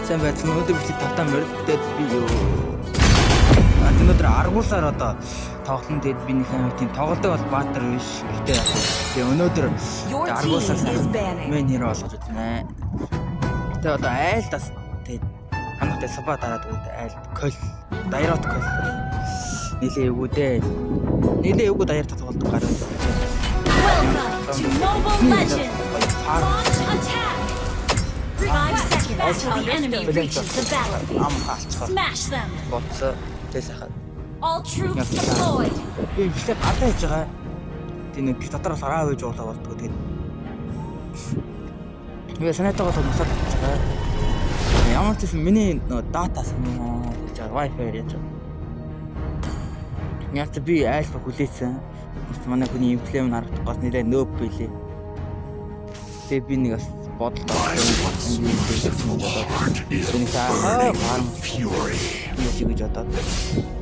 Сайн байцсан өнөөдөр бид тавтан морилдээд би юу. Өнөөдөр 10 сар одоо тоглоом дээд би нэг тийм тоглолтог бол баатар биш. Гэтэ яг өнөөдөр 10 сар мен нэр болгож байна. Гэтэ одоо айл тас тэгээд хамаатай супа дараад өгдөө айл кол дайрот кол нилээ юу дээ. Нилээ юу дайрот тоглолтог гараад. Smash them. Боцоо тэсэхад. All troops deployed. Би ихтэй гадаа хийж байгаа. Тийм нэг дотроос араа байж уулаа болтгоо тэгээд. Би санаатайгаа томсоод хийж байгаа. Ямар ч юм миний дата санаа хийж байгаа Wi-Fi яаж. Яг би айлфа хүлээсэн. Манай хүний инфлэм харагдах гол нэлээ нөөп билээ. Тэгээд би нэг бас бодлоо. Fury.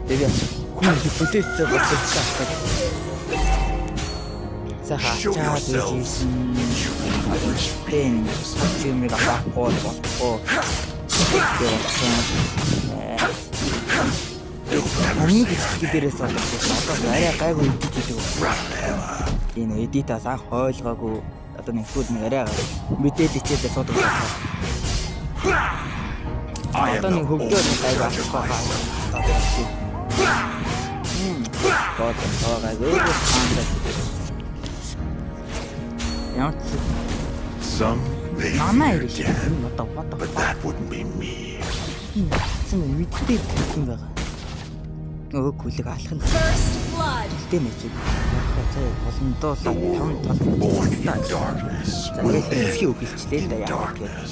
Тэгээд хүн хүлээсэн болчихсон. Сахаа чаадлжсэн. Тэн чимэг авахгүй болтгоо. Хамгийн хэцүү дээрээс одоо арай гайгүй идэх. Энэ эдитаас анх ойлгоогүй одоо нэг фуд нэг арай мэдээлэл ичээд суудаг. Одоо нэг хөвдөө гайгүй авахгүй байна. God, some may fear death, but that wouldn't be me. First blood. The world born in darkness will end in darkness.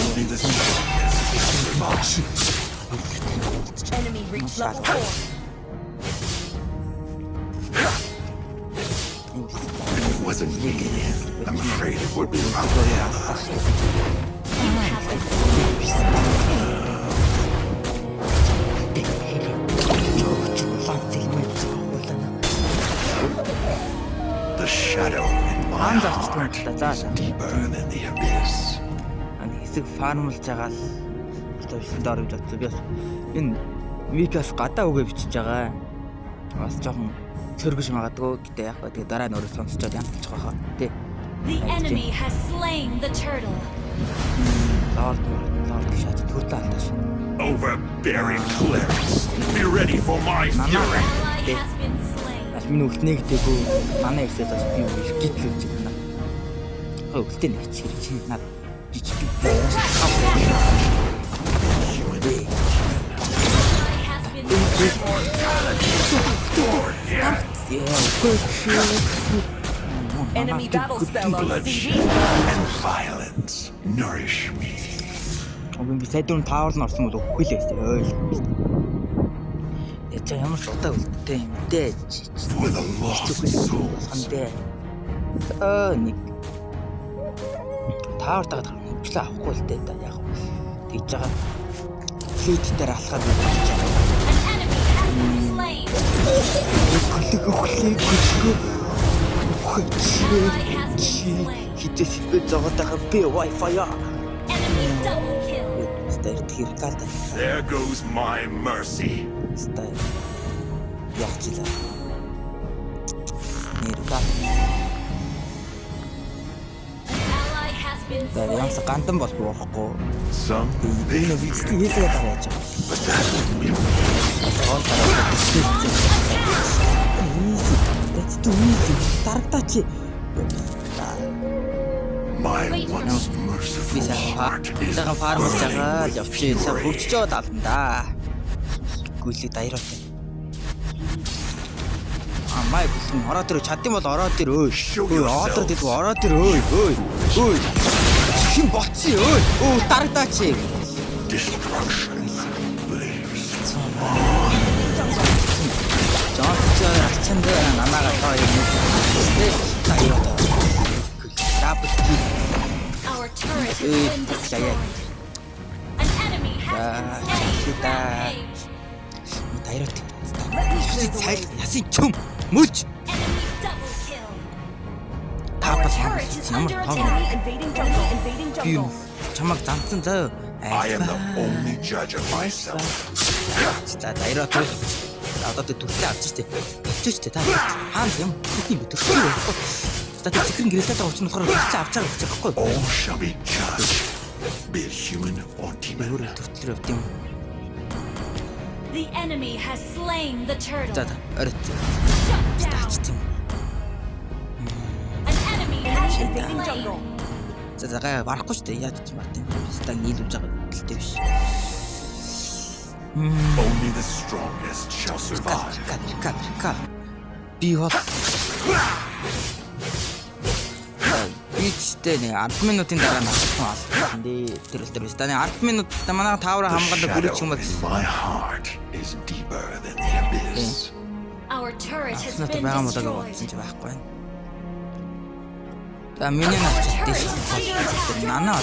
Only the strongest. Enemy reached level 4. If it wasn't me, I'm afraid it would be Raphael. The shadow in my heart deeper than the abyss. Farmers жагаал одоо доор гэж бодсон. Би бас энэ викас гадаа үгээ бичиж байгаа. Бас жоохон цөргөж магадгүй гэдэг яг ба тэгээ дараа нь өөрөө сонсчод янзчих واخа. Тэ. The enemy has slain the turtle. Лорд шат төртөө алдаш. Overbearing clerics, be ready for my fury. Ally has been slain. Бас миний үлтнээ гэдэггүй манай ихсээс бас би үйл гитлж байна. Үлтээ нэг чирч над Enemy battle spell on Bloodshed and violence nourish me. Би сайдын таавар нь орсон бол өгөхгүй л байсан. Яа ямар ч удаа үлдээ юм дээ. For the lost souls. Нэг таавар дагаад хөвчлээ авахгүй л дээ да яг. Тэгж байгаа. Флит дээр алхаад байж байгаа. Хитээс хитэж зогоотойгоо би Wi-Fi яа. Enemy double kill. There goes my mercy. Стайл. Яахчлаа. Нэргал. Ally has been Ямс slain. гандан бол боохгүй. Some Энэ визтэй хийлээ гараад байгаа. but that wouldn't be me. Let's do easy. Тарагдаач. My once merciful heart is Сайхан фармер жагаа явчих. Сайн хөгжиж аваад да. Гүйлээ дайраатай. Май бүхэн ороод ирээ чадсан бол ороод ир өө. Ороод ирээ ороод ир өө. Хин боцсон өө. Дарагдаач. destruction lives. Жончоор ачаанд намаага тоо юм. Дайраатай. Our turret has been destroyed. An enemy has been slain. Rampage. Дайраатай. Ясын чөм мөж. Enemy double kill. Our turret is under attack. Би чамаг замцсан заяа. I am the only judge of myself. За даяараа тул. Одоо төрөлөө авч штэ. Авчиж штэ та. Хаан юм. Бидний төрөлөө байхгүй. За тэгэхээр гэрэлтэй байгаа учраас нөхөр авч байгаа гэж байхгүй. All shall be judged, be it human or demon. Өөр төрөлөө авт юм. The enemy has slain the turtle. За орой. Shut down. Таач тийм. An enemy has been slain. За гай барахгүй штэ. Яаж ч бат юм. Ста нийлүүлж байгаа гэлтэй биш. Only the strongest shall survive. Ка. Би бол Бичтэй нэг 10 минутын дараа нассан алсан. Тэр станы 10 минуттай манай таавар хамгаалаад бүрч юм бол My heart is deeper than the abyss. Our turret has Надад been байгаа модоо destroyed. бодсон ч байхгүй байна. За миний навч нанаа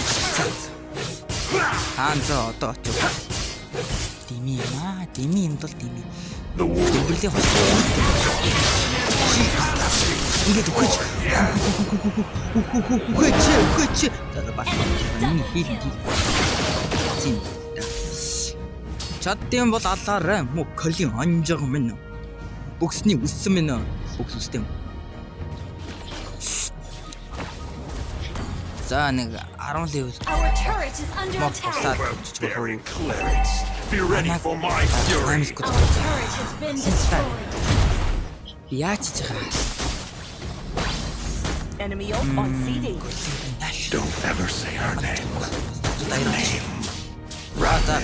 хаанзаа одоо очив. Дими юм бол дими. The war Дэмбэрлээ хол. Ингээд үхэж. Үхэж. За бас миний хийх. Чаддсан бол алаарай мө колийн анжиг минь. Боксны үссэн минь. Бокс үстэм. За нэг 10 левел. Our turret is under Мосгосаад attack. bearing clerics. Be ready for my fury. Our turret has been destroyed. Яаж ч байгаа. Enemy ult on CD. Don't ever say her name. Name. Рада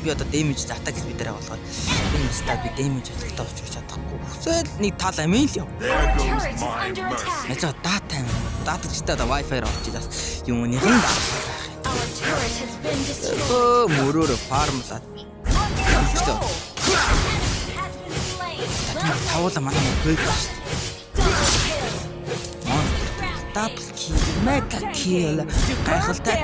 би одоо дэмэж атак гэж бидэрээ болгоод энэ стад би дэмэж ажилтаа очиж чадахгүй. Хүсэл нэг тал амин л яв. There Our goes turret is my under mercy. attack. Яцаа дата амин. Дата гэжтэй одоо Wi-Fi-аар очиж бас юуных нь Our turret has been destroyed. өө мөрөөр фармлаад Has been slain. тавуулаа манай хөөж шүү. Double kill, mega kill, гайхалтай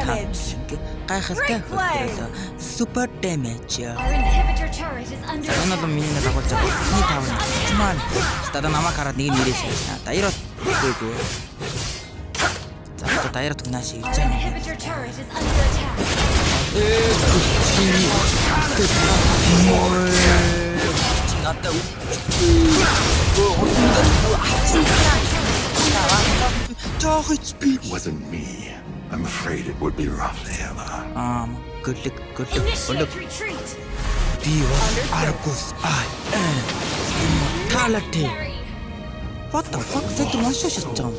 хөдлөл, super damage. Our inhibitor turret is under Энэ бол attack. миний дагуулж байгаа. Миний тавна. Маань. Стада намайг хараад нэг нь нэрээс байна. Даяараа гүйгүй. За одоо даяараа түнаа шигж Our байгаа. inhibitor turret is under attack. Надад It wasn't me. I'm afraid it would be rough, Hela. Гөлөг. Initiate retreat. Би Argus I am immortality. Carry. What the fuck? Сэт моншоо шатж байгаа юм.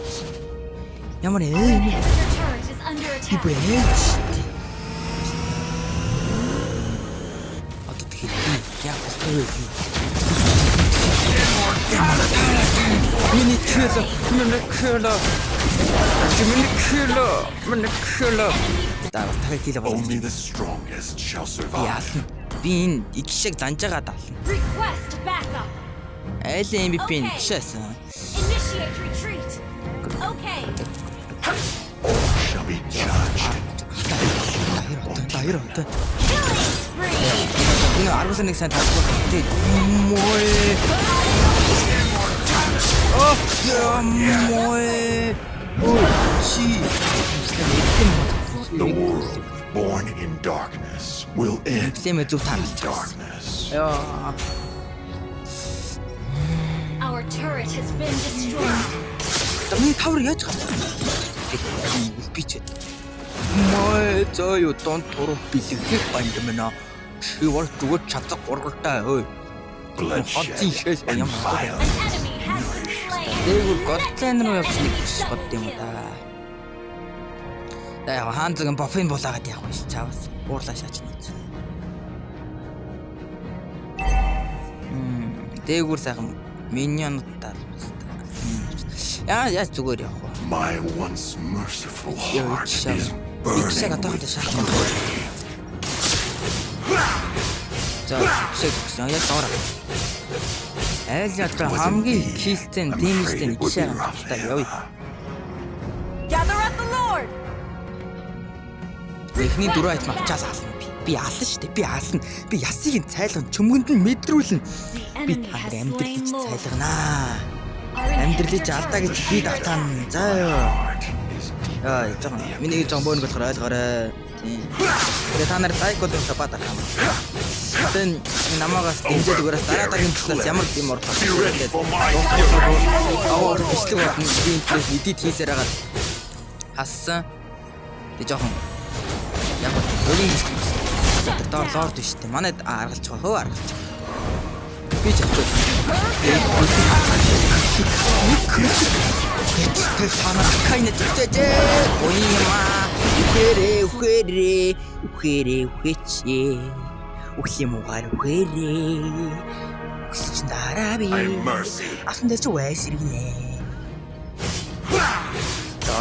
Ямар ээ? Inhibitor turret is under attack. Бэж. Одоо тэгэхээр би яг өстэй юу? Миний кэло. Даа тахыг хийлээ болно. Only the strongest shall survive. Яасан? Би энэ их шиг занж байгаа даална. Request backup. Айл MVP нь чишээсэн. Initiate retreat. Okay. All shall be judged. Даяар. Killing spree. Энэ 11 сайн тавьчих. Тэг. Мой. Мой. Чи. The world born in darkness will end Лэмэ зүв in таалж. darkness. Яа. Our turret has been destroyed. Миний тавар яаж гарсан? Би ч. Мой зөө юу дон туруу бэлэхийг бандмана. Чи бол зүгээр чадах гургалтай ой. Bloodshed Хонцын шээс and юм байна. An violence. enemy has been slain. Дээгүүр голдлайн руу явж нэг биш бод юм да. Яа хаанзаг бофин булаагаад явах биш чавс. Уурлаа шааж нэг. Дээгүүр сайхан миньонуудаар. Яа зүгээр явах вэ? My once merciful Yo, heart it's, is it's burning like a with shot. fury. За шиг яг доороо. Айл ята хамгийн хийлтэн дэмжтэй нэг жишээ хамтдаа явъя. Gather at the Lord. Эхний дөрөв айт мавчаас ална. Би ална штэ. Би ална. Би ясыг нь цайлган чөмгөнд нь мэдрүүлнэ. The Би enemy та has амьдрал slain гэж Lord. цайлганаа. амьдралыг алдаа гэж би давтаана. За ёо. Яа, жоохон миний жоохон бөөнг болохоор ойлгоорой. Тийм. Тэгээ та нар лайк болон сабад авах. Тэн намаагаас дэмжиж өгөөрэй. Дараагийн талаас ямар юм орлоо. Аа, бичлэг болно. Би энэ эдит хийсээр хагаад хассан. Тэгээ жоохон яг өөрийн доор лорд биш үү? Манай аргалж байгаа хөө аргалж. Би ч авчих. Тэр санаа кайна тэжээ. Ойма. Ухээрээ. Ухимугаар ухээрээ. Үсч дарааби. Асан дээр ч вайсэргинэ.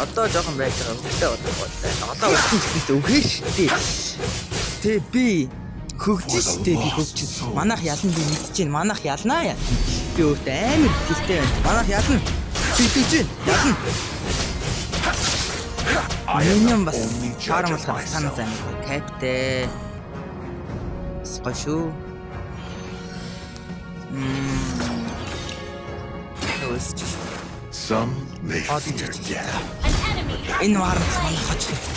Одоо жоохон байж байгаа. Үстэй одоо үстэй үхээ штий. Тэ би хөгжиж штий би хөгжиж. Манайх ялан би мэдчихээн. Манайх ялнаа яа. Би өөртөө амар ихтэй байна. Манайх ялна. Битэж ялна. Миньон бас чармал хатанаас амар каптэй. Скошуу. Some may fear death. An enemy has Энэ вард манай хач хэрэгтэй.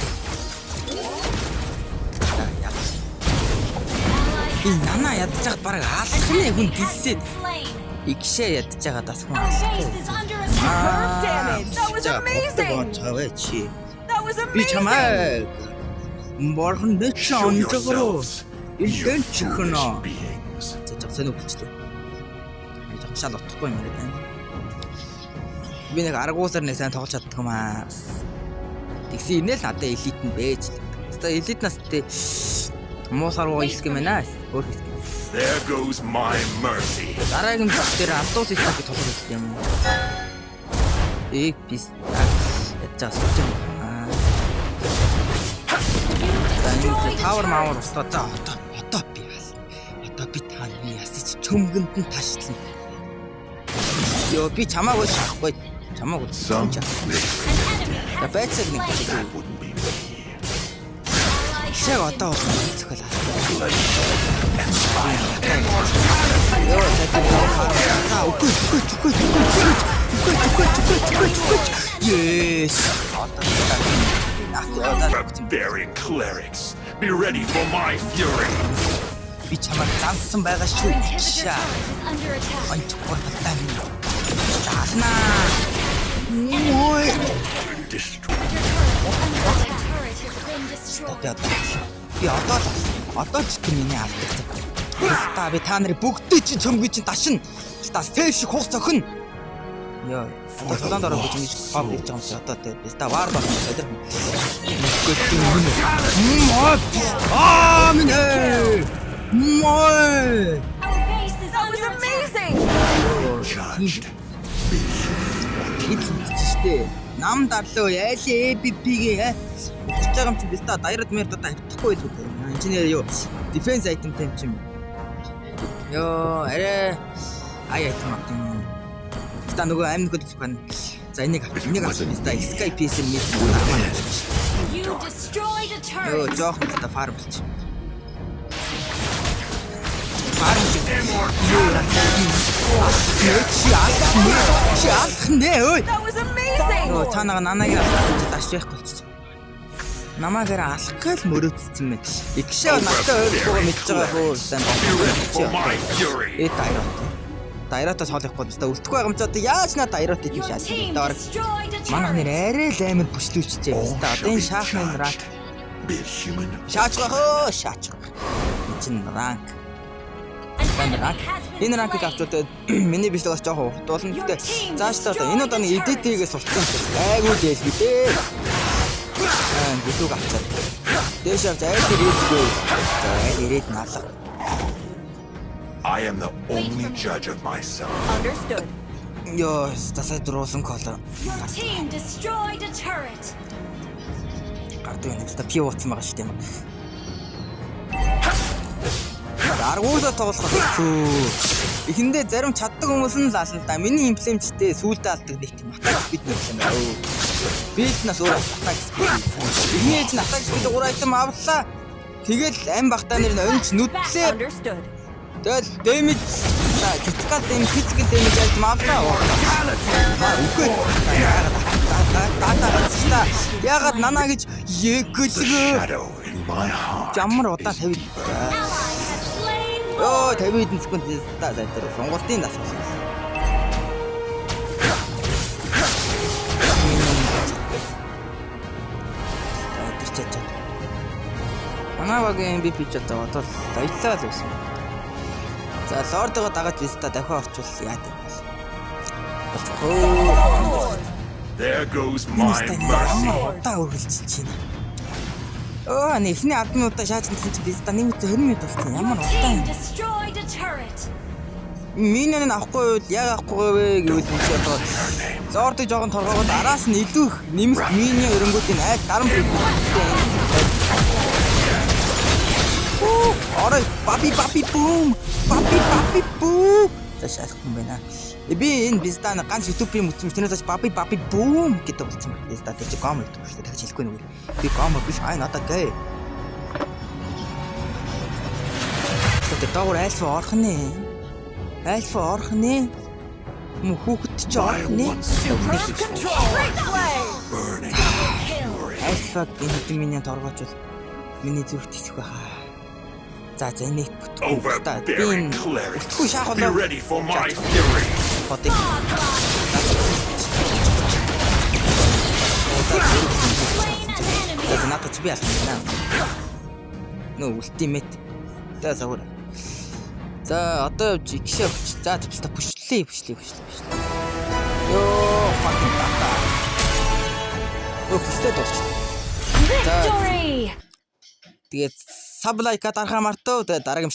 Би нана ядчих баг хаалхны хүн дилсээд slain. игшээ ядчих байгаа дас хүн. Our base is under attack. damage. That was amazing. That was Би amazing. чамайг борхон дэч Show онцгороо yourselves, илгэн you чихнэ. foolish beings. За сонир хүчтэй. Яг шал утахгүй юм байна. Би нэг аргуусаар нэг сайн тоглож чаддаг юм аа. Тэгсэн инээл надад элит нь бэж л. Хэвээ элитнаас тэ муусаар уу их юм байна. Өөр хэсэг. There goes my mercy. Дараагийн зах дээр автоус хийх гэж тоглож байсан юм. Бис ядчаас юм аа. Destroyed Тавар turret. маавар устгаа за одоо би яасан. Одоо би таны ясаж чөмгөнд нь ташлана. Йоо би чамаагүй шахахгүй. Чамаагүй. Some may За байцаг нэг гэж. that wouldn't be me. Шаг одоо зөвхөл аа. Йоо Yes. Barbarian clerics, be ready for my fury. Би чамайг зансан байгаа шүү. Шаа. Is under attack. Онцгой баттай. Таахнаа. Ой. Destroy. Allied turret has been destroyed. Би одоо ч миний алдагдсан. Ста би та нарыг бүгдээ чи цөмгүй чи дашин. Ста стэйш шиг хуус зохино. Яа. Толгойн дараа гэж ингэж хав хийж байгаа юм чи одоо тэ. Ста вар баг өдөр. Минь. Мой. Our base is That was under attack. amazing. Judged. Хэлчихтэй. Нам дарлуу яалээ эппигээ өгч байгаа юм чи биста дайрад мэр дата хавтахгүй л үү. Инженер юу дефенс айтем тайм чим. Йоо арай айтем атем. Биста нөгөө амин хөдөлж байна. За энийг авах биста Sky PC мэт байна. You destroyed a Йоо turret. жоох биста фарм болч. Фарм чи. Чи алах нэ ой. That was amazing. Йоо цаанаага нанаагийн даш байхгүй болчих. Намаагаар алах гал мөрөөдсөн мэ. Игшээ надтай ойлгохгүйгээ мэдж байгаа хөө сайн For байна. my fury. Дайрот. Дайротоос хоолохгүй баста үлдэхгүй байгаа юм ч одоо яаж наа дайрот идэх Your шааш. team Доор destroyed a манайх нэр turret. арай л амар бүслүүчжээ. Баста одоо энэ шаахны ранг Be a human. шаач байгаа хөө шаач. Чин ранг. An enemy Ранг. has been Энэ рангийг slain. авчулаад миний бичлэг бас жоохон хурдуулна. Гэтэ зааштай одоо энэ удаа нэг эдитийгээ сурцсан ч айгүй дээл гэдэг. Бүлүүг авчаад. Дээш авч айл ирээдгүй. За айл ирээд налга. I am the only judge of myself. Understood. Йоо, тасаа дөрүүлэн коло. Your team destroyed a turret. Гардыг нэг та пив утсан байгаа шүү дээ юм. Аргуусаа тоглох хэцүү. Эхэндээ зарим чаддаг хүмүүс нь л ална да. Миний имплементтэй сүултээ алдаг нэг тийм атак спид нэг юм байна. Битнаас өөр атак спид. Эхний нь атак спид 3 айтем авлаа. Тэгэл ам багтаа нэр нь онц нүдлээ. Understood. Тэгэл дэмэж critical damage, physical damage ялж магадаа. Үгүй. Ягаад нанаа гэж егөлгөө. Ямар удаан 50. Оо 50 хэдэн секунд за тэр сонголтын дас. Манай багийн MVP ч одоо баялаа л байсан. За лордгоо дагаад виста дахиад орчвол яа гэв. There goes my mercy. Та үргэлжлэж байна. Оо эхний админуудаа шааж нэгсэн чи виста нэмээд 20 минут болсон. Ямар удаан. Destroyed a turret. Минийг авахгүй бол яг авахгүй вэ гэвэл чи одоо лордыг жоохон торгоогоод араас нь илүү их нэмэх миний өрөнгөтийн айл дарам Орой папи бум. Ташаах юм байна. Би энэ бистана ганц YouTube-ийн мөцмөс тэрнээс папи бум гэдэг болсон байна. Биста тэр чинь гом гэдэг шүү дээ. Тэгж хэлэхгүй нүгэл. Би гом биш надад гээ. Тэгээд дагуур айлфа орох нэ. Мөн хүүхэд ч орох нэ. Айлфа гэнэт миний торгоочвол миний зүрх тисэх байхаа. За энийг Overbearing clerics, be ready for my fury. Надад би алхана. Нөө ультимейт. Тэгээс за одоо явж гişээ өч. За тэгвэл бүшлээ. Йоо fucking тата. Бүшлээ дурч. Victory. Тэгээд саблайка дарахаа мартаа дараагийн